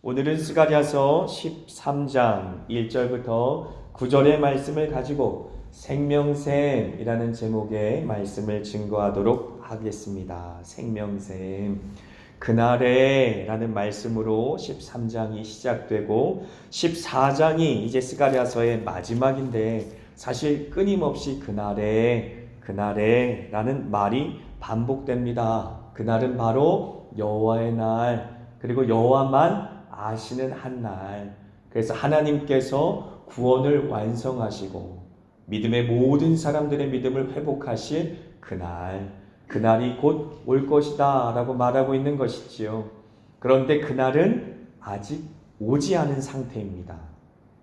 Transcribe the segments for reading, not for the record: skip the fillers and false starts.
오늘은 스가랴서 13장 1절부터 9절의 말씀을 가지고 생명샘이라는 제목의 말씀을 증거하도록 하겠습니다. 생명샘. 그날에 라는 말씀으로 13장이 시작되고 14장이 이제 스가랴서의 마지막인데 사실 끊임없이 그날에 라는 말이 반복됩니다. 그날은 바로 여호와의 날, 그리고 여호와만 아시는 한 날. 그래서 하나님께서 구원을 완성하시고 믿음의 모든 사람들의 믿음을 회복하실 그날이 곧 올 것이다 라고 말하고 있는 것이지요. 그런데 그날은 아직 오지 않은 상태입니다.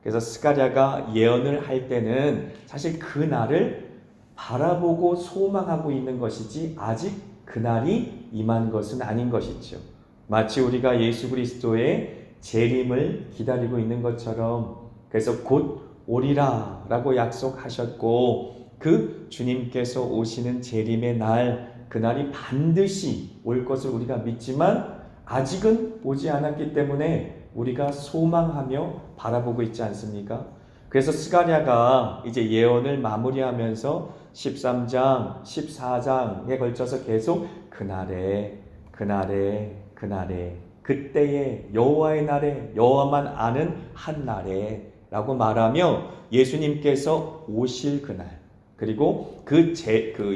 그래서 스가랴가 예언을 할 때는 사실 그날을 바라보고 소망하고 있는 것이지 아직 그날이 임한 것은 아닌 것이죠. 마치 우리가 예수 그리스도의 재림을 기다리고 있는 것처럼, 그래서 곧 오리라 라고 약속하셨고 그 주님께서 오시는 재림의 날, 그날이 반드시 올 것을 우리가 믿지만 아직은 오지 않았기 때문에 우리가 소망하며 바라보고 있지 않습니까? 그래서 스가랴가 이제 예언을 마무리하면서 13장, 14장에 걸쳐서 계속 그날에 그때에 여호와의 날에 여호와만 아는 한 날에 라고 말하며 예수님께서 오실 그날, 그리고 그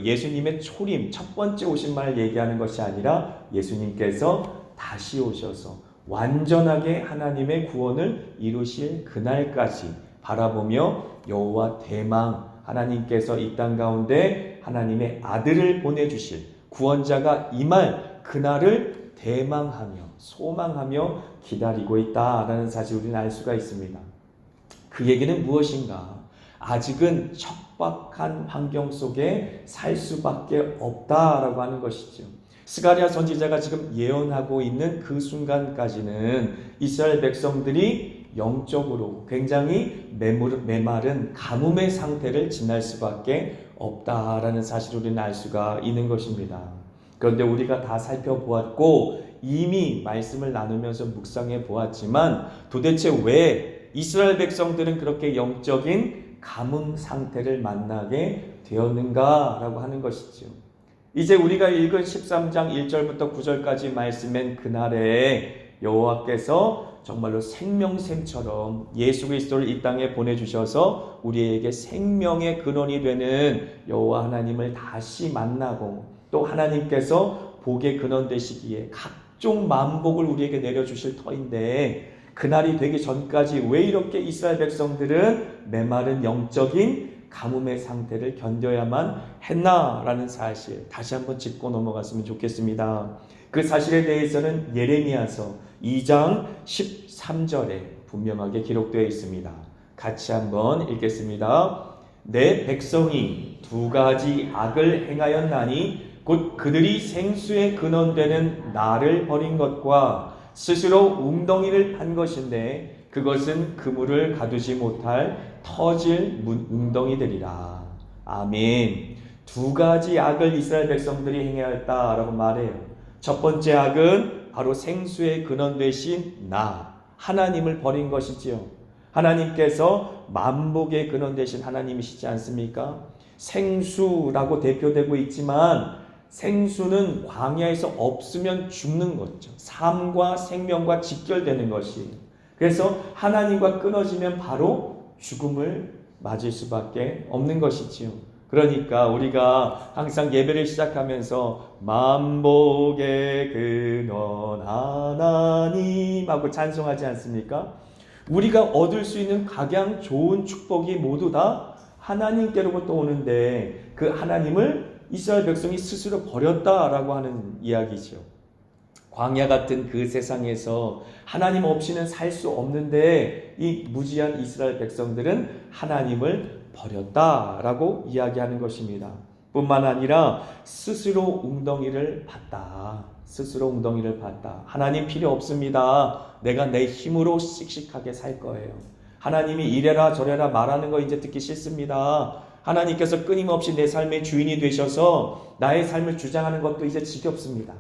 예수님의 초림, 첫 번째 오신만을 얘기하는 것이 아니라 예수님께서 다시 오셔서 완전하게 하나님의 구원을 이루실 그날까지 바라보며 여호와 대망, 하나님께서 이 땅 가운데 하나님의 아들을 보내주실 구원자가 임할 그날을 대망하며 소망하며 기다리고 있다라는 사실을 우리는 알 수가 있습니다. 그 얘기는 무엇인가? 아직은 척박한 환경 속에 살 수밖에 없다라고 하는 것이죠. 스가랴 선지자가 지금 예언하고 있는 그 순간까지는 이스라엘 백성들이 영적으로 굉장히 메마른 가뭄의 상태를 지날 수밖에 없다라는 사실을 우리는 알 수가 있는 것입니다. 그런데 우리가 다 살펴보았고 이미 말씀을 나누면서 묵상해 보았지만 도대체 왜 이스라엘 백성들은 그렇게 영적인 가뭄 상태를 만나게 되었는가라고 하는 것이죠. 이제 우리가 읽은 13장 1절부터 9절까지 말씀엔 그날에 여호와께서 정말로 생명샘처럼 예수 그리스도를 이 땅에 보내주셔서 우리에게 생명의 근원이 되는 여호와 하나님을 다시 만나고 또 하나님께서 복의 근원 되시기에 각종 만복을 우리에게 내려주실 터인데 그날이 되기 전까지 왜 이렇게 이스라엘 백성들은 메마른 영적인 가뭄의 상태를 견뎌야만 했나라는 사실 다시 한번 짚고 넘어갔으면 좋겠습니다. 그 사실에 대해서는 예레미야서 2장 13절에 분명하게 기록되어 있습니다. 같이 한번 읽겠습니다. 내 백성이 두 가지 악을 행하였나니 곧 그들이 생수의 근원되는 나를 버린 것과 스스로 웅덩이를 판 것인데 그것은 그물을 가두지 못할 터질 웅덩이들이라. 아멘. 두 가지 악을 이스라엘 백성들이 행하였다라고 말해요. 첫 번째 악은 바로 생수의 근원 되신 하나님을 버린 것이지요. 하나님께서 만복의 근원 되신 하나님이시지 않습니까? 생수라고 대표되고 있지만 생수는 광야에서 없으면 죽는 거죠. 삶과 생명과 직결되는 것이. 그래서 하나님과 끊어지면 바로 죽음을 맞을 수밖에 없는 것이지요. 그러니까 우리가 항상 예배를 시작하면서 만복의 근원 하나님 하고 찬송하지 않습니까? 우리가 얻을 수 있는 가장 좋은 축복이 모두 다 하나님께로부터 오는데 그 하나님을 이스라엘 백성이 스스로 버렸다라고 하는 이야기죠. 광야 같은 그 세상에서 하나님 없이는 살 수 없는데 이 무지한 이스라엘 백성들은 하나님을 버렸다라고 이야기하는 것입니다. 뿐만 아니라 스스로 웅덩이를 팠다. 하나님 필요 없습니다. 내가 내 힘으로 씩씩하게 살 거예요. 하나님이 이래라 저래라 말하는 거 이제 듣기 싫습니다. 하나님께서 끊임없이 내 삶의 주인이 되셔서 나의 삶을 주장하는 것도 이제 지겹습니다.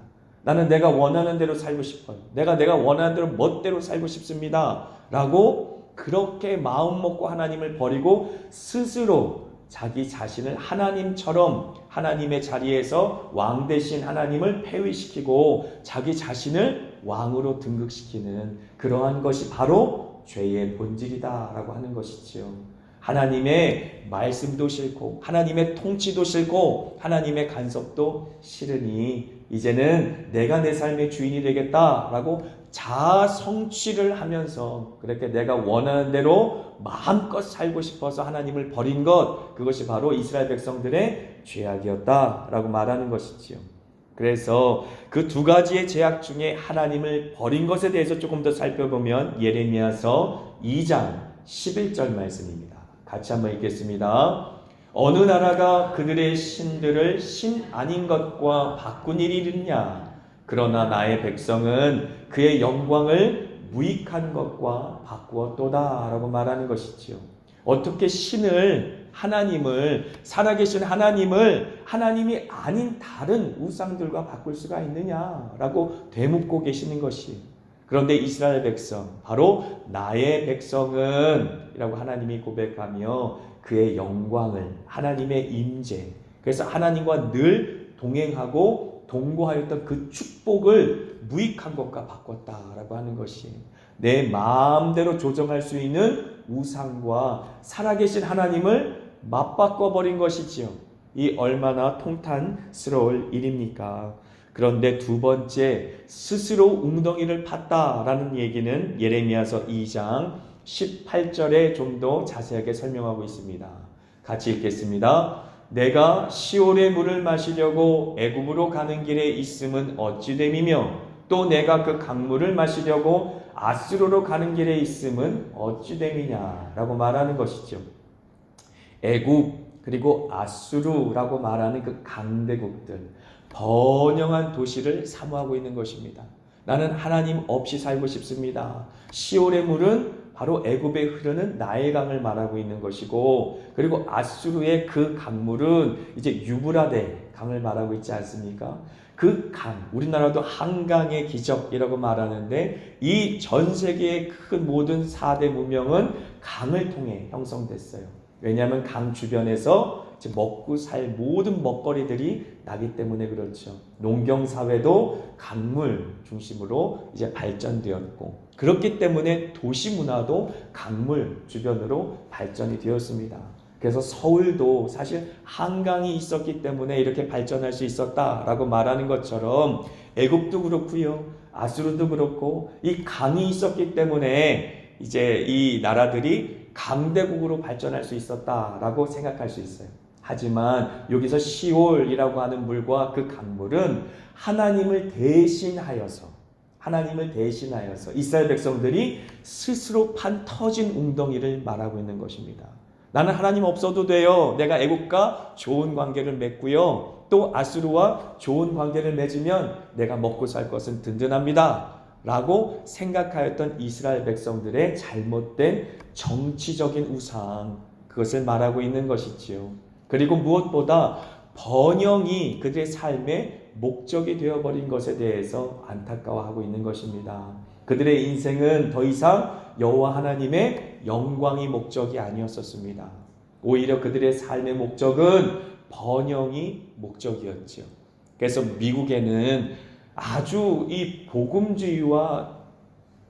나는 내가 원하는 대로 살고 싶어요. 내가 원하는 대로 멋대로 살고 싶습니다. 라고 그렇게 마음 먹고 하나님을 버리고 스스로 자기 자신을 하나님처럼 하나님의 자리에서 왕 대신 하나님을 폐위시키고 자기 자신을 왕으로 등극시키는 그러한 것이 바로 죄의 본질이다라고 하는 것이지요. 하나님의 말씀도 싫고 하나님의 통치도 싫고 하나님의 간섭도 싫으니 이제는 내가 내 삶의 주인이 되겠다라고 자아 성취를 하면서 그렇게 내가 원하는 대로 마음껏 살고 싶어서 하나님을 버린 것, 그것이 바로 이스라엘 백성들의 죄악이었다라고 말하는 것이지요. 그래서 그 두 가지의 죄악 중에 하나님을 버린 것에 대해서 조금 더 살펴보면 예레미야서 2장 11절 말씀입니다. 같이 한번 읽겠습니다. 어느 나라가 그들의 신들을 신 아닌 것과 바꾼 일이 있느냐? 그러나 나의 백성은 그의 영광을 무익한 것과 바꾸었도다 라고 말하는 것이지요. 어떻게 신을, 하나님을, 살아계신 하나님을 하나님이 아닌 다른 우상들과 바꿀 수가 있느냐라고 되묻고 계시는 것이. 그런데 이스라엘 백성, 바로 나의 백성은 이라고 하나님이 고백하며 그의 영광을, 하나님의 임재, 그래서 하나님과 늘 동행하고 동거하였던 그 축복을 무익한 것과 바꿨다라고 하는 것이 내 마음대로 조정할 수 있는 우상과 살아계신 하나님을 맞바꿔버린 것이지요. 이 얼마나 통탄스러울 일입니까? 그런데 두 번째, 스스로 웅덩이를 팠다라는 얘기는 예레미야서 2장 18절에 좀 더 자세하게 설명하고 있습니다. 같이 읽겠습니다. 내가 시올의 물을 마시려고 애굽으로 가는 길에 있음은 어찌 됨이며 또 내가 그 강물을 마시려고 아수르로 가는 길에 있음은 어찌 됨이냐라고 말하는 것이죠. 애굽 그리고 아수르라고 말하는 그 강대국들, 번영한 도시를 사모하고 있는 것입니다. 나는 하나님 없이 살고 싶습니다. 시올의 물은 바로 애굽에 흐르는 나일강을 말하고 있는 것이고, 그리고 아수르의 그 강물은 이제 유브라데 강을 말하고 있지 않습니까? 그 강, 우리나라도 한강의 기적이라고 말하는데 이 전 세계의 큰 모든 4대 문명은 강을 통해 형성됐어요. 왜냐하면 강 주변에서 이제 먹고 살 모든 먹거리들이 나기 때문에 그렇죠. 농경사회도 강물 중심으로 이제 발전되었고, 그렇기 때문에 도시 문화도 강물 주변으로 발전이 되었습니다. 그래서 서울도 사실 한강이 있었기 때문에 이렇게 발전할 수 있었다라고 말하는 것처럼 애굽도 그렇고요, 아수르도 그렇고 이 강이 있었기 때문에 이제 이 나라들이 강대국으로 발전할 수 있었다라고 생각할 수 있어요. 하지만 여기서 시올이라고 하는 물과 그 강물은 하나님을 대신하여서 이스라엘 백성들이 스스로 판 터진 웅덩이를 말하고 있는 것입니다. 나는 하나님 없어도 돼요. 내가 애국과 좋은 관계를 맺고요, 또 아수르와 좋은 관계를 맺으면 내가 먹고 살 것은 든든합니다 라고 생각하였던 이스라엘 백성들의 잘못된 정치적인 우상, 그것을 말하고 있는 것이지요. 그리고 무엇보다 번영이 그들의 삶의 목적이 되어버린 것에 대해서 안타까워하고 있는 것입니다. 그들의 인생은 더 이상 여호와 하나님의 영광이 목적이 아니었었습니다. 오히려 그들의 삶의 목적은 번영이 목적이었죠. 그래서 미국에는 아주 이 복음주의와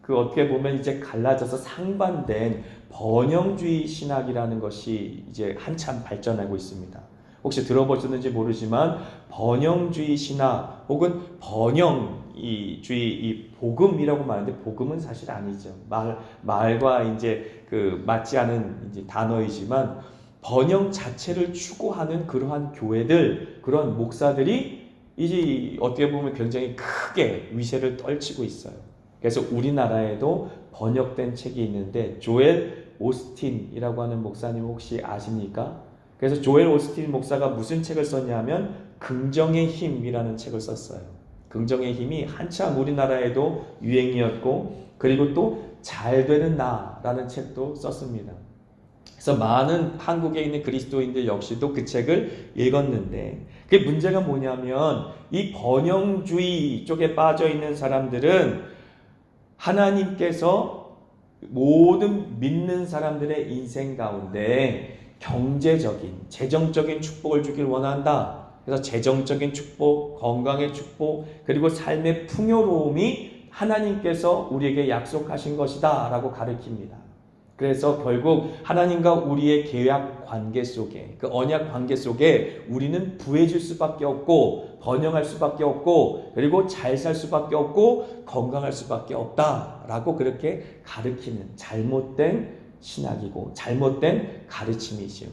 그 어떻게 보면 이제 갈라져서 상반된 번영주의 신학이라는 것이 이제 한참 발전하고 있습니다. 혹시 들어보셨는지 모르지만 번영주의 신학 혹은 번영주의 이 복음이라고 말하는데 복음은 사실 아니죠. 말과 이제 그 맞지 않은 이제 단어이지만 번영 자체를 추구하는 그러한 교회들, 그런 목사들이 이제 어떻게 보면 굉장히 크게 위세를 떨치고 있어요. 그래서 우리나라에도 번역된 책이 있는데 조엘 오스틴이라고 하는 목사님 혹시 아십니까? 그래서 조엘 오스틴 목사가 무슨 책을 썼냐면 긍정의 힘이라는 책을 썼어요. 긍정의 힘이 한참 우리나라에도 유행이었고, 그리고 또 잘 되는 나라는 책도 썼습니다. 그래서 많은 한국에 있는 그리스도인들 역시도 그 책을 읽었는데, 그게 문제가 뭐냐면 이 번영주의 쪽에 빠져 있는 사람들은 하나님께서 모든 믿는 사람들의 인생 가운데 경제적인, 재정적인 축복을 주길 원한다. 그래서 재정적인 축복, 건강의 축복, 그리고 삶의 풍요로움이 하나님께서 우리에게 약속하신 것이다 라고 가르칩니다. 그래서 결국 하나님과 우리의 계약 관계 속에, 그 언약 관계 속에 우리는 부해질 수밖에 없고 번영할 수밖에 없고 그리고 잘 살 수밖에 없고 건강할 수밖에 없다라고 그렇게 가르치는 잘못된 신학이고 잘못된 가르침이지요.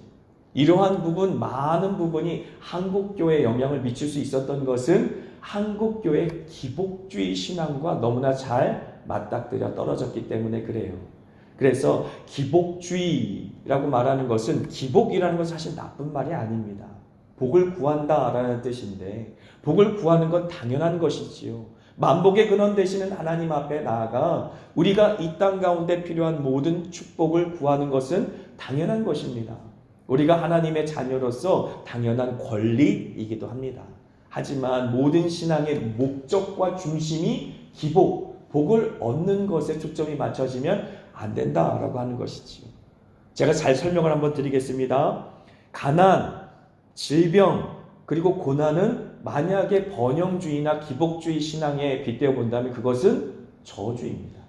이러한 부분, 많은 부분이 한국교회에 영향을 미칠 수 있었던 것은 한국교회 기복주의 신앙과 너무나 잘 맞닥뜨려 떨어졌기 때문에 그래요. 그래서 기복주의라고 말하는 것은, 기복이라는 것은 사실 나쁜 말이 아닙니다. 복을 구한다라는 뜻인데 복을 구하는 건 당연한 것이지요. 만복의 근원 되시는 하나님 앞에 나아가 우리가 이 땅 가운데 필요한 모든 축복을 구하는 것은 당연한 것입니다. 우리가 하나님의 자녀로서 당연한 권리이기도 합니다. 하지만 모든 신앙의 목적과 중심이 기복, 복을 얻는 것에 초점이 맞춰지면 안 된다라고 하는 것이지요. 제가 잘 설명을 한번 드리겠습니다. 가난, 질병, 그리고 고난은 만약에 번영주의나 기복주의 신앙에 빗대어 본다면 그것은 저주입니다.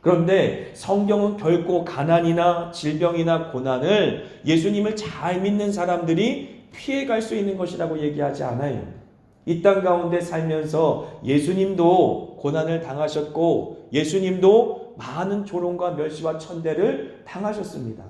그런데 성경은 결코 가난이나 질병이나 고난을 예수님을 잘 믿는 사람들이 피해갈 수 있는 것이라고 얘기하지 않아요. 이 땅 가운데 살면서 예수님도 고난을 당하셨고 예수님도 많은 조롱과 멸시와 천대를 당하셨습니다.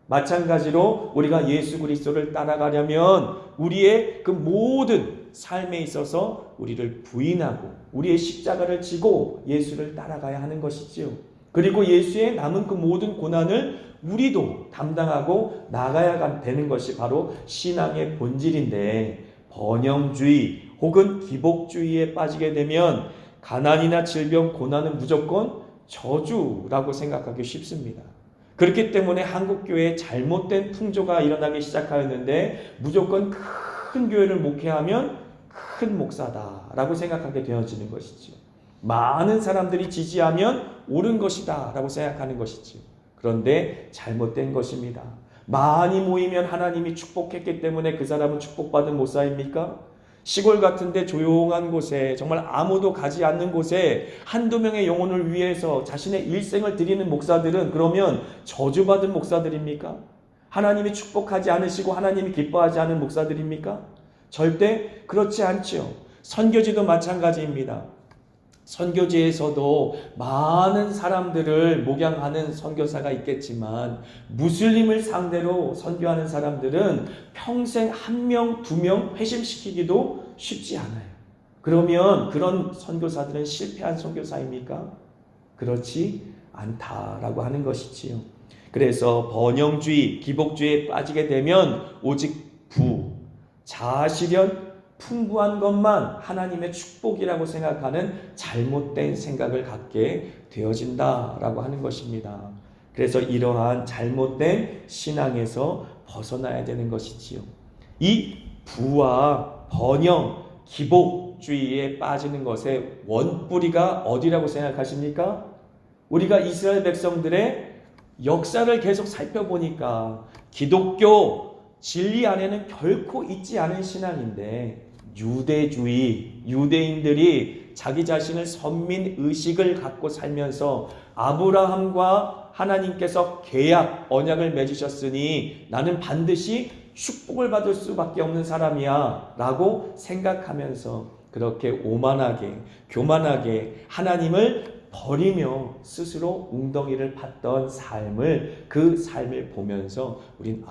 마찬가지로 우리가 예수 그리스도를 따라가려면 우리의 그 모든 삶에 있어서 우리를 부인하고 우리의 십자가를 지고 예수를 따라가야 하는 것이지요. 그리고 예수의 남은 그 모든 고난을 우리도 담당하고 나가야 되는 것이 바로 신앙의 본질인데, 번영주의 혹은 기복주의에 빠지게 되면 가난이나 질병, 고난은 무조건 저주라고 생각하기 쉽습니다. 그렇기 때문에 한국교회에 잘못된 풍조가 일어나기 시작하였는데 무조건 큰 교회를 목회하면 큰 목사다라고 생각하게 되어지는 것이죠. 많은 사람들이 지지하면 옳은 것이다 라고 생각하는 것이죠. 그런데 잘못된 것입니다. 많이 모이면 하나님이 축복했기 때문에 그 사람은 축복받은 목사입니까? 시골 같은데 조용한 곳에, 정말 아무도 가지 않는 곳에 한두 명의 영혼을 위해서 자신의 일생을 드리는 목사들은 그러면 저주받은 목사들입니까? 하나님이 축복하지 않으시고 하나님이 기뻐하지 않은 목사들입니까? 절대 그렇지 않죠. 선교지도 마찬가지입니다. 선교지에서도 많은 사람들을 목양하는 선교사가 있겠지만 무슬림을 상대로 선교하는 사람들은 평생 한 명, 두 명 회심시키기도 쉽지 않아요. 그러면 그런 선교사들은 실패한 선교사입니까? 그렇지 않다라고 하는 것이지요. 그래서 번영주의, 기복주의에 빠지게 되면 오직 자아실현, 풍부한 것만 하나님의 축복이라고 생각하는 잘못된 생각을 갖게 되어진다라고 하는 것입니다. 그래서 이러한 잘못된 신앙에서 벗어나야 되는 것이지요. 이 부와 번영, 기복주의에 빠지는 것의 원뿌리가 어디라고 생각하십니까? 우리가 이스라엘 백성들의 역사를 계속 살펴보니까 기독교 진리 안에는 결코 있지 않은 신앙인데, 유대주의, 유대인들이 자기 자신을 선민의식을 갖고 살면서 아브라함과 하나님께서 계약, 언약을 맺으셨으니 나는 반드시 축복을 받을 수밖에 없는 사람이야 라고 생각하면서 그렇게 오만하게, 교만하게 하나님을 버리며 스스로 웅덩이를 팠던 삶을, 그 삶을 보면서 우린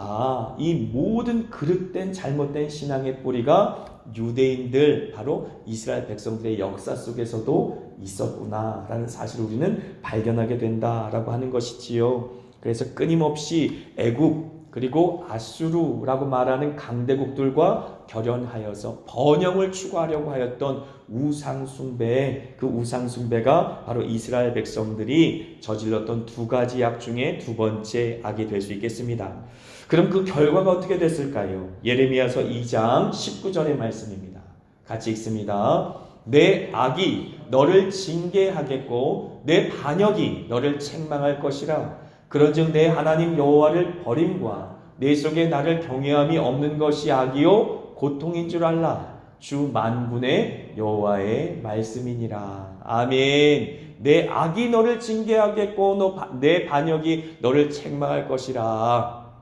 이 모든 그릇된 잘못된 신앙의 뿌리가 유대인들, 바로 이스라엘 백성들의 역사 속에서도 있었구나라는 사실을 우리는 발견하게 된다라고 하는 것이지요. 그래서 끊임없이 애굽, 그리고 아수르라고 말하는 강대국들과 결연하여서 번영을 추구하려고 하였던 우상숭배, 그 우상숭배가 바로 이스라엘 백성들이 저질렀던 두 가지 악 중에 두 번째 악이 될 수 있겠습니다. 그럼 그 결과가 어떻게 됐을까요? 예레미야서 2장 19절의 말씀입니다. 같이 읽습니다. 내 악이 너를 징계하겠고 내 반역이 너를 책망할 것이라. 그런즉 내 하나님 여호와를 버림과 내 속에 나를 경외함이 없는 것이 악이요 고통인 줄 알라. 주 만군의 여호와의 말씀이니라. 아멘. 내 악이 너를 징계하겠고 내 반역이 너를 책망할 것이라.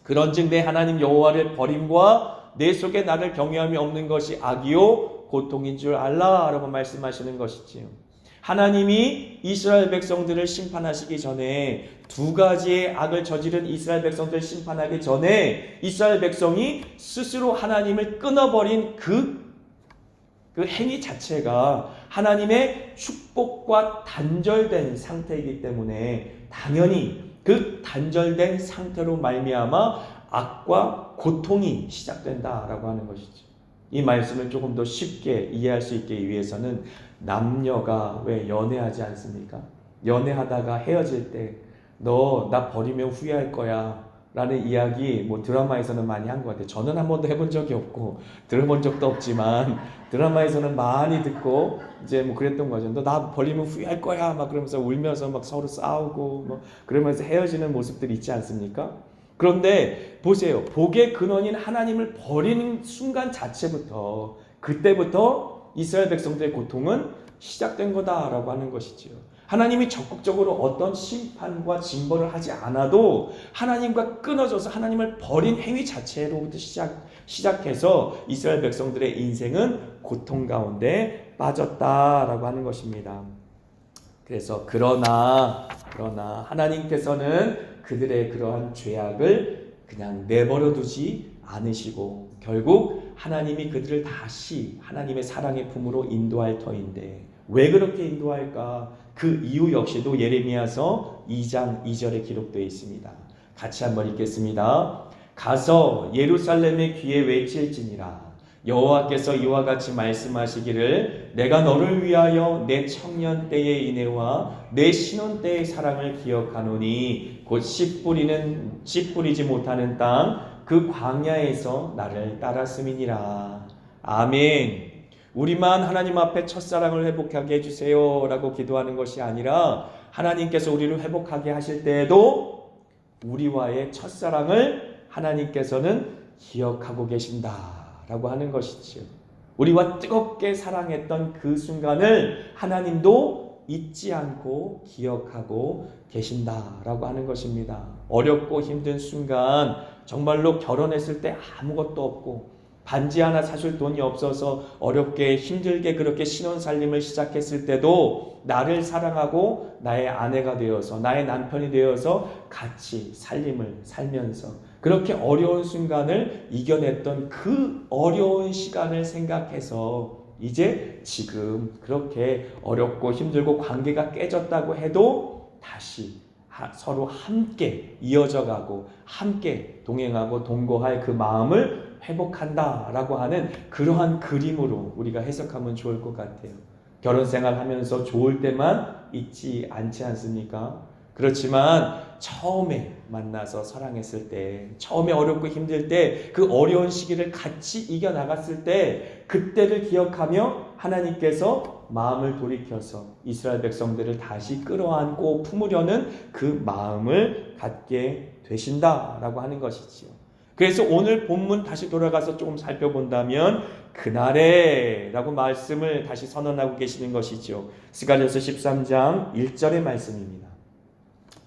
그런즉 내 하나님 여호와를 버림과 내 속에 나를 경외함이 없는 것이 악이요 고통인 줄 알라 라고 말씀하시는 것이지요. 하나님이 이스라엘 백성들을 심판하시기 전에 두 가지의 악을 저지른 이스라엘 백성들을 심판하기 전에 이스라엘 백성이 스스로 하나님을 끊어버린 그 행위 자체가 하나님의 축복과 단절된 상태이기 때문에 당연히 그 단절된 상태로 말미암아 악과 고통이 시작된다라고 하는 것이죠. 이 말씀을 조금 더 쉽게 이해할 수 있기 위해서는 남녀가 왜 연애하지 않습니까? 연애하다가 헤어질 때 너 나 버리면 후회할 거야 라는 이야기 뭐 드라마에서는 많이 한 것 같아요. 저는 한 번도 해본 적이 없고 들어본 적도 없지만 드라마에서는 많이 듣고 이제 뭐 그랬던 거죠. 너 나 버리면 후회할 거야 막 그러면서 울면서 막 서로 싸우고 뭐 그러면서 헤어지는 모습들이 있지 않습니까? 그런데 보세요. 복의 근원인 하나님을 버리는 순간 자체부터 그때부터 이스라엘 백성들의 고통은 시작된 거다라고 하는 것이지요. 하나님이 적극적으로 어떤 심판과 징벌을 하지 않아도 하나님과 끊어져서 하나님을 버린 행위 자체로부터 시작해서 이스라엘 백성들의 인생은 고통 가운데 빠졌다라고 하는 것입니다. 그래서 그러나 하나님께서는 그들의 그러한 죄악을 그냥 내버려 두지 않으시고 결국 하나님이 그들을 다시 하나님의 사랑의 품으로 인도할 터인데 왜 그렇게 인도할까? 그 이유 역시도 예레미야서 2장 2절에 기록되어 있습니다. 같이 한번 읽겠습니다. 가서 예루살렘의 귀에 외칠지니라. 여호와께서 이와 같이 말씀하시기를 내가 너를 위하여 내 청년 때의 인애와 내 신혼 때의 사랑을 기억하노니 곧 씨 뿌리지 못하는 땅 그 광야에서 나를 따랐음이니라. 아멘. 우리만 하나님 앞에 첫사랑을 회복하게 해주세요 라고 기도하는 것이 아니라 하나님께서 우리를 회복하게 하실 때에도 우리와의 첫사랑을 하나님께서는 기억하고 계신다 라고 하는 것이지요. 우리와 뜨겁게 사랑했던 그 순간을 하나님도 잊지 않고 기억하고 계신다라고 하는 것입니다. 어렵고 힘든 순간 정말로 결혼했을 때 아무것도 없고 반지 하나 사줄 돈이 없어서 어렵게 힘들게 그렇게 신혼살림을 시작했을 때도 나를 사랑하고 나의 아내가 되어서 나의 남편이 되어서 같이 살림을 살면서 그렇게 어려운 순간을 이겨냈던 그 어려운 시간을 생각해서 이제 지금 그렇게 어렵고 힘들고 관계가 깨졌다고 해도 다시 서로 함께 이어져가고 함께 동행하고 동거할 그 마음을 회복한다라고 하는 그러한 그림으로 우리가 해석하면 좋을 것 같아요. 결혼 생활하면서 좋을 때만 있지 않지 않습니까? 그렇지만 처음에 만나서 사랑했을 때, 처음에 어렵고 힘들 때, 그 어려운 시기를 같이 이겨나갔을 때 그때를 기억하며 하나님께서 마음을 돌이켜서 이스라엘 백성들을 다시 끌어안고 품으려는 그 마음을 갖게 되신다라고 하는 것이지요. 그래서 오늘 본문 다시 돌아가서 조금 살펴본다면 그날에 라고 말씀을 다시 선언하고 계시는 것이죠. 스가랴서 13장 1절의 말씀입니다.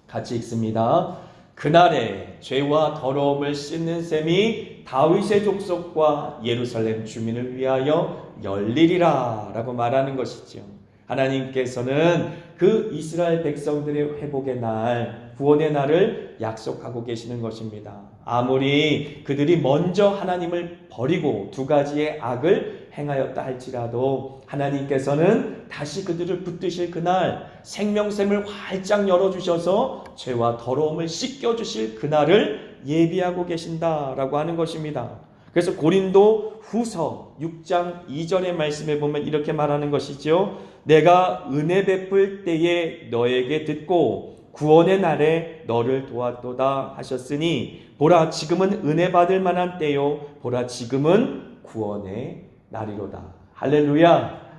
같이 읽습니다. 그날에 죄와 더러움을 씻는 셈이 다윗의 족속과 예루살렘 주민을 위하여 열리리라 라고 말하는 것이죠. 하나님께서는 그 이스라엘 백성들의 회복의 날, 구원의 날을 약속하고 계시는 것입니다. 아무리 그들이 먼저 하나님을 버리고 두 가지의 악을 행하였다 할지라도 하나님께서는 다시 그들을 붙드실 그날 생명샘을 활짝 열어주셔서 죄와 더러움을 씻겨주실 그날을 예비하고 계신다라고 하는 것입니다. 그래서 고린도 후서 6장 2절의 말씀에 보면 이렇게 말하는 것이죠. 내가 은혜 베풀 때에 너에게 듣고 구원의 날에 너를 도왔도다 하셨으니 보라 지금은 은혜 받을 만한 때요 보라 지금은 구원의 날이로다. 할렐루야.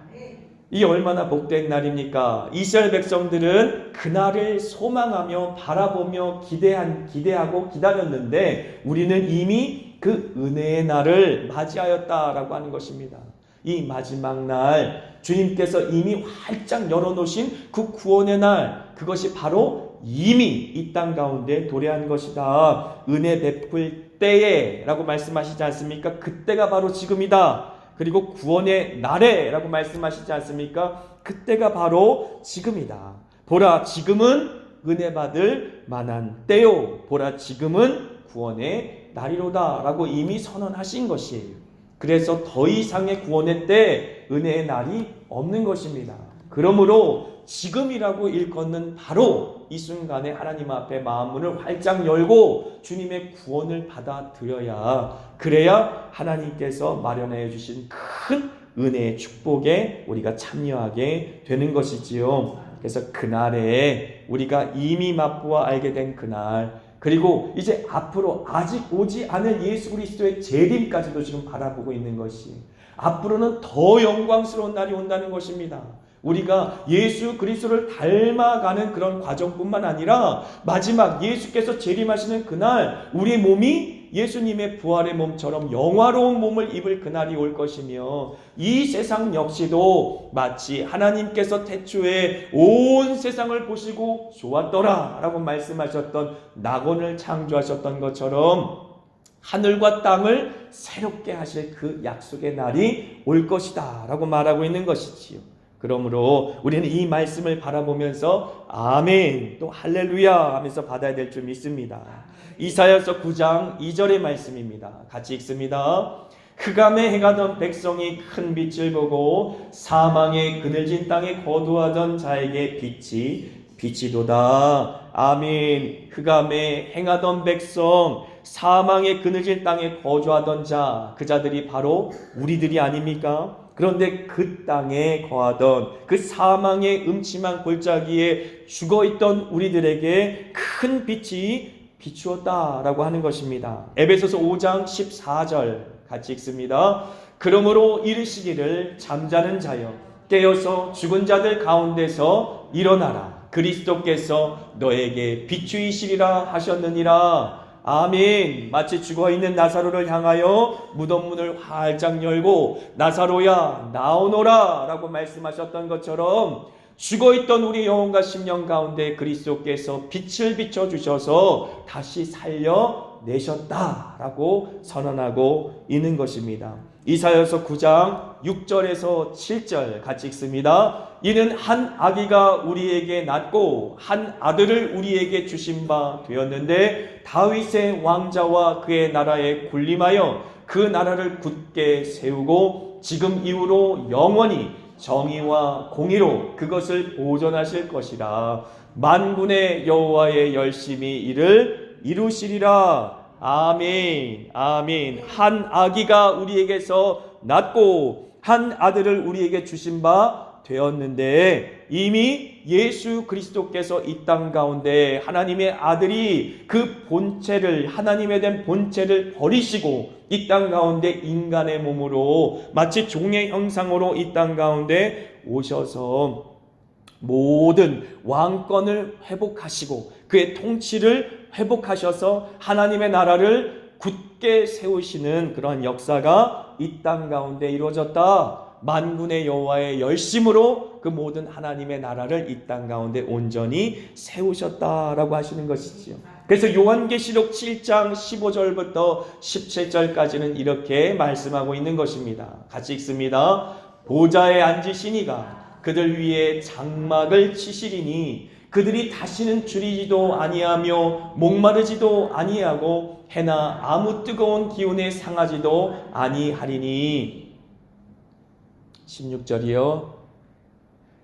이 얼마나 복된 날입니까? 이스라엘 백성들은 그날을 소망하며 바라보며 기대하고 기다렸는데 우리는 이미 그 은혜의 날을 맞이하였다라고 하는 것입니다. 이 마지막 날 주님께서 이미 활짝 열어놓으신 그 구원의 날, 그것이 바로 이미 이 땅 가운데 도래한 것이다. 은혜 베풀 때에 라고 말씀하시지 않습니까? 그때가 바로 지금이다. 그리고 구원의 날에 라고 말씀하시지 않습니까? 그때가 바로 지금이다. 보라 지금은 은혜 받을 만한 때요 보라 지금은 구원의 날이로다 라고 이미 선언하신 것이에요. 그래서 더 이상의 구원의 때 은혜의 날이 없는 것입니다. 그러므로 지금이라고 일컫는 바로 이 순간에 하나님 앞에 마음문을 활짝 열고 주님의 구원을 받아들여야, 그래야 하나님께서 마련해 주신 큰 은혜의 축복에 우리가 참여하게 되는 것이지요. 그래서 그날에 우리가 이미 맛보아 알게 된 그날, 그리고 이제 앞으로 아직 오지 않을 예수 그리스도의 재림까지도 지금 바라보고 있는 것이, 앞으로는 더 영광스러운 날이 온다는 것입니다. 우리가 예수 그리스도를 닮아가는 그런 과정뿐만 아니라 마지막 예수께서 재림하시는 그날 우리 몸이 예수님의 부활의 몸처럼 영화로운 몸을 입을 그날이 올 것이며, 이 세상 역시도 마치 하나님께서 태초에 온 세상을 보시고 좋았더라 라고 말씀하셨던, 낙원을 창조하셨던 것처럼 하늘과 땅을 새롭게 하실 그 약속의 날이 올 것이다 라고 말하고 있는 것이지요. 그러므로 우리는 이 말씀을 바라보면서 아멘 또 할렐루야 하면서 받아야 될 줄 믿습니다. 이사야서 9장 2절의 말씀입니다. 같이 읽습니다. 흑암에 행하던 백성이 큰 빛을 보고 사망의 그늘진 땅에 거두하던 자에게 빛이 비치도다. 아멘. 흑암에 행하던 백성, 사망의 그늘진 땅에 거주하던 자, 그 자들이 바로 우리들이 아닙니까? 그런데 그 땅에 거하던, 그 사망의 음침한 골짜기에 죽어있던 우리들에게 큰 빛이 비추었다라고 하는 것입니다. 에베소서 5장 14절 같이 읽습니다. 그러므로 이르시기를 잠자는 자여 깨어서 죽은 자들 가운데서 일어나라. 그리스도께서 너에게 비추이시리라 하셨느니라. 아멘. 마치 죽어있는 나사로를 향하여 무덤 문을 활짝 열고 나사로야 나오너라 라고 말씀하셨던 것처럼, 죽어있던 우리 영혼과 심령 가운데 그리스도께서 빛을 비춰주셔서 다시 살려내셨다라고 선언하고 있는 것입니다. 이사야서 9장 6절에서 7절 같이 읽습니다. 이는 한 아기가 우리에게 낳고 한 아들을 우리에게 주신 바 되었는데 다윗의 왕자와 그의 나라에 군림하여 그 나라를 굳게 세우고 지금 이후로 영원히 정의와 공의로 그것을 보존하실 것이라. 만군의 여호와의 열심히 이를 이루시리라. 아멘. 아멘. 한 아기가 우리에게서 낳고 한 아들을 우리에게 주신 바 되었는데, 이미 예수 그리스도께서 이 땅 가운데 하나님의 아들이 그 본체를, 하나님에 대한 본체를 버리시고 이 땅 가운데 인간의 몸으로 마치 종의 형상으로 이 땅 가운데 오셔서 모든 왕권을 회복하시고 그의 통치를 회복하셔서 하나님의 나라를 굳게 세우시는 그런 역사가 이 땅 가운데 이루어졌다. 만군의 여호와의 열심으로 그 모든 하나님의 나라를 이 땅 가운데 온전히 세우셨다라고 하시는 것이지요. 그래서 요한계시록 7장 15절부터 17절까지는 이렇게 말씀하고 있는 것입니다. 같이 읽습니다. 보좌에 앉으시니가 그들 위에 장막을 치시리니 그들이 다시는 줄이지도 아니하며 목마르지도 아니하고 해나 아무 뜨거운 기운에 상하지도 아니하리니. 16절이요.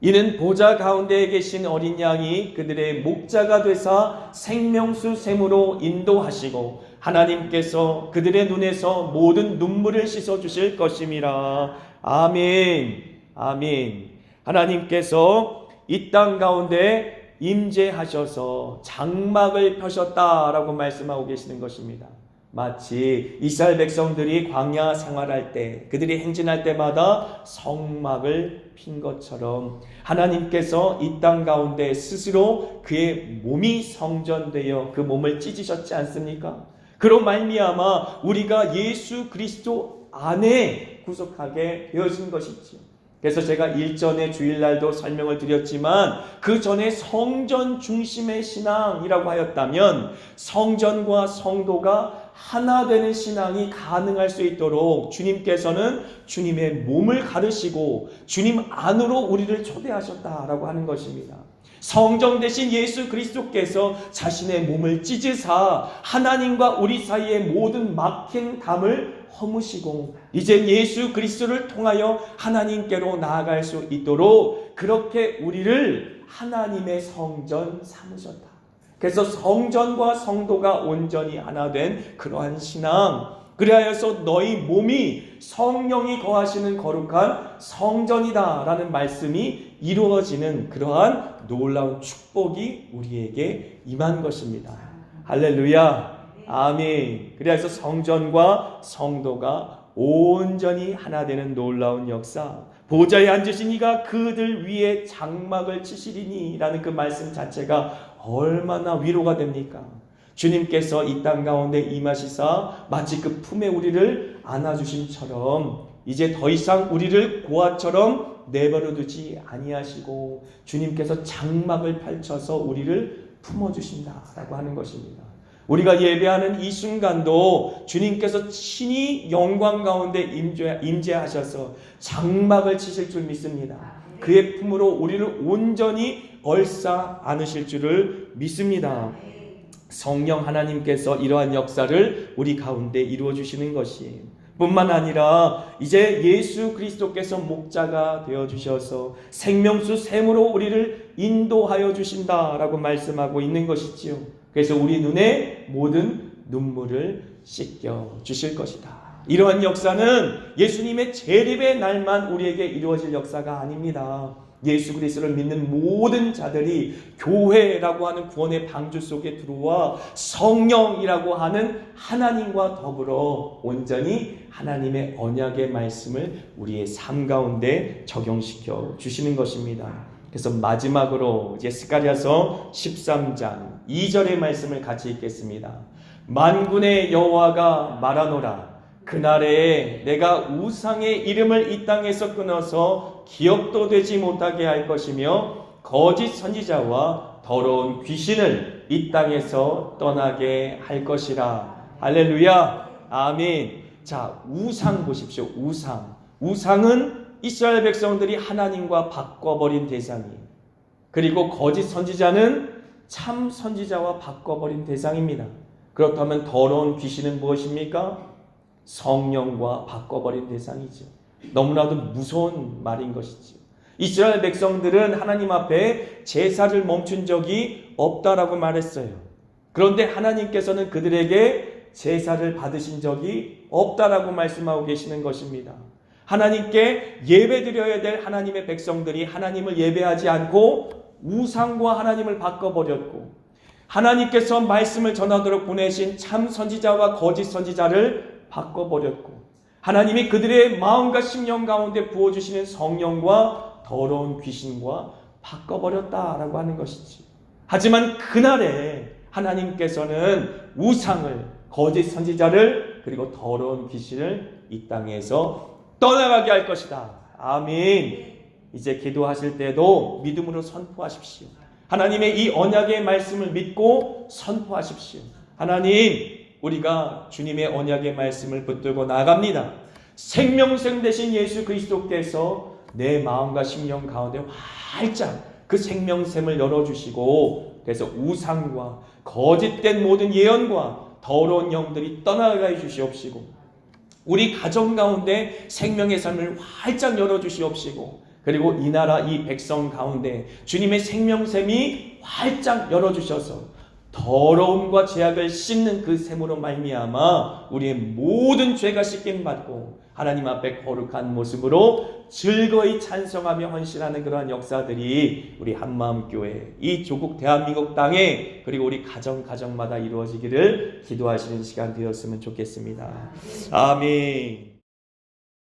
이는 보좌 가운데에 계신 어린 양이 그들의 목자가 되사 생명수 샘으로 인도하시고 하나님께서 그들의 눈에서 모든 눈물을 씻어 주실 것임이라. 아멘. 아멘. 하나님께서 이 땅 가운데 임재하셔서 장막을 펴셨다라고 말씀하고 계시는 것입니다. 마치 이스라엘 백성들이 광야 생활할 때, 그들이 행진할 때마다 성막을 핀 것처럼 하나님께서 이 땅 가운데 스스로 그의 몸이 성전되어 그 몸을 찢으셨지 않습니까? 그로 말미암아 우리가 예수 그리스도 안에 구속하게 되어진 것이지요. 그래서 제가 일전에 주일날도 설명을 드렸지만 그 전에 성전 중심의 신앙이라고 하였다면 성전과 성도가 하나 되는 신앙이 가능할 수 있도록 주님께서는 주님의 몸을 가르시고 주님 안으로 우리를 초대하셨다라고 하는 것입니다. 성령 되신 예수 그리스도께서 자신의 몸을 찢으사 하나님과 우리 사이의 모든 막힌 담을 허무시고 이제 예수 그리스도를 통하여 하나님께로 나아갈 수 있도록 그렇게 우리를 하나님의 성전 삼으셨다. 그래서 성전과 성도가 온전히 하나 된 그러한 신앙, 그리하여서 너희 몸이 성령이 거하시는 거룩한 성전이다 라는 말씀이 이루어지는 그러한 놀라운 축복이 우리에게 임한 것입니다. 할렐루야. 아멘. 그래서 성전과 성도가 온전히 하나 되는 놀라운 역사, 보좌에 앉으신 이가 그들 위에 장막을 치시리니 라는 그 말씀 자체가 얼마나 위로가 됩니까? 주님께서 이 땅 가운데 임하시사 마치 그 품에 우리를 안아주심처럼 이제 더 이상 우리를 고아처럼 내버려 두지 아니하시고 주님께서 장막을 펼쳐서 우리를 품어주신다라고 하는 것입니다. 우리가 예배하는 이 순간도 주님께서 친히 영광 가운데 임재하셔서 장막을 치실 줄 믿습니다. 그의 품으로 우리를 온전히 얼싸 안으실 줄을 믿습니다. 성령 하나님께서 이러한 역사를 우리 가운데 이루어 주시는 것이 뿐만 아니라 이제 예수 그리스도께서 목자가 되어 주셔서 생명수 샘으로 우리를 인도하여 주신다라고 말씀하고 있는 것이지요. 그래서 우리 눈에 모든 눈물을 씻겨 주실 것이다. 이러한 역사는 예수님의 재림의 날만 우리에게 이루어질 역사가 아닙니다. 예수 그리스도를 믿는 모든 자들이 교회라고 하는 구원의 방주 속에 들어와 성령이라고 하는 하나님과 더불어 온전히 하나님의 언약의 말씀을 우리의 삶 가운데 적용시켜 주시는 것입니다. 그래서 마지막으로 이제 스가랴서 13장 2절의 말씀을 같이 읽겠습니다. 만군의 여호와가 말하노라. 그날에 내가 우상의 이름을 이 땅에서 끊어서 기억도 되지 못하게 할 것이며 거짓 선지자와 더러운 귀신을 이 땅에서 떠나게 할 것이라. 할렐루야. 아멘. 자, 우상 보십시오. 우상은 이스라엘 백성들이 하나님과 바꿔버린 대상이에요. 그리고 거짓 선지자는 참 선지자와 바꿔버린 대상입니다. 그렇다면 더러운 귀신은 무엇입니까? 성령과 바꿔버린 대상이죠. 너무나도 무서운 말인 것이죠. 이스라엘 백성들은 하나님 앞에 제사를 멈춘 적이 없다라고 말했어요. 그런데 하나님께서는 그들에게 제사를 받으신 적이 없다라고 말씀하고 계시는 것입니다. 하나님께 예배드려야 될 하나님의 백성들이 하나님을 예배하지 않고 우상과 하나님을 바꿔버렸고 하나님께서 말씀을 전하도록 보내신 참 선지자와 거짓 선지자를 바꿔버렸고 하나님이 그들의 마음과 심령 가운데 부어주시는 성령과 더러운 귀신과 바꿔버렸다라고 하는 것이지. 하지만 그날에 하나님께서는 우상을, 거짓 선지자를, 그리고 더러운 귀신을 이 땅에서 떠나가게 할 것이다. 아멘. 이제 기도하실 때도 믿음으로 선포하십시오. 하나님의 이 언약의 말씀을 믿고 선포하십시오. 하나님, 우리가 주님의 언약의 말씀을 붙들고 나갑니다. 생명샘 되신 예수 그리스도께서 내 마음과 심령 가운데 활짝 그 생명샘을 열어주시고 그래서 우상과 거짓된 모든 예언과 더러운 영들이 떠나가게 주시옵시고 우리 가정 가운데 생명의 삶을 활짝 열어주시옵시고 그리고 이 나라 이 백성 가운데 주님의 생명샘이 활짝 열어주셔서 더러움과 죄악을 씻는 그 샘으로 말미암아 우리의 모든 죄가 씻김 받고 하나님 앞에 거룩한 모습으로 즐거이 찬송하며 헌신하는 그러한 역사들이 우리 한마음교회 이 조국 대한민국 땅에 그리고 우리 가정마다 이루어지기를 기도하시는 시간 되었으면 좋겠습니다. 아멘.